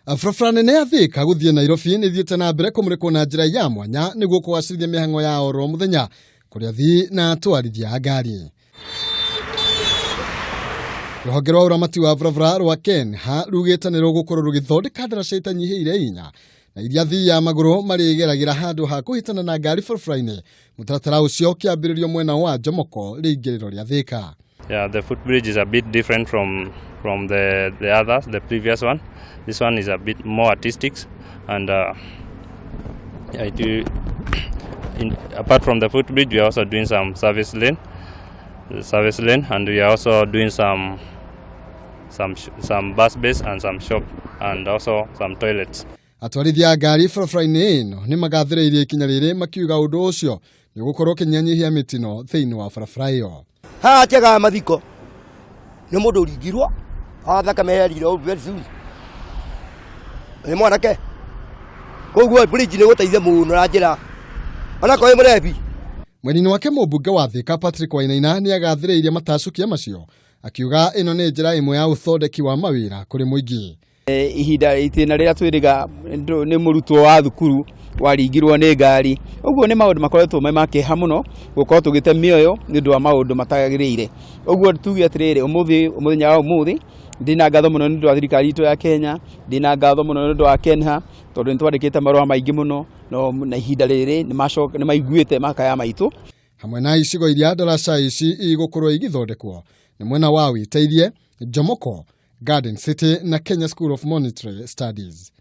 Barabara nene ya Thika guthie Nairobi ni thiete na mbere kumurikwo na njira ya mwanya nigwo kugacirithia mihang'o ya oro muthenya kuri athii na atwarithia ngari. Ruhonge rwa uramati wa barabara rwa KENHA rugite ni rugukorwo rugithondeka ndaraca itanyihiire inya na iria athii ya maguru marigeragira handu ha kuhitana na ngari barabara-ini. Mutaratara ucio kiambiririo mwena wa Jomoko riingiriro ria Thika. Yeah, the footbridge is a bit different from the others, the previous one. This one is a bit more artistic, and apart from the footbridge, we are also doing some service lane, and we are also doing some bus base and some shop, and also some toilets. Atwarithia ngari barabara-ini ino ni magathiriirie Ikinya riri makiuga undu ucio ni gukorwo kinyanyihia mitino thiini wa barabara iyo. Ha tega mathiko ni mundu ringirwo athakame yerire o very soon ni mwanake koguo bridge ni guteithia muno na njira ona ko murebi. Mwini wake mumbunge wa Thika Patrick Wainaina ni agathiriirie matacukia macio akiuga ino ni njira imwe ya uthondeki wa mawira kuri muingi. Ihinda itina rira twiriga ni murutwo wa thukuru waringirwo ni ngari uguo ni maundu makoretwo makeha muno gukorwo tugite mioyo ni ndu wa maundu matagiriire uguo tugi atiriri umuthenya wa umuthi ndina ngatho muno ni ndu wa thirikari itu ya Kenya, ndina ngatho muno ni ndu wa KENHA tondu nitwandikite marua maingi muno na ihinda riri ni maiguite makaya maitu. Hamwe na icigo iria ndaraca ici igukorwo igithondekwo ni mwena wa Witeithie, Jomoko, Garden City na Kenya School of Monetary Studies.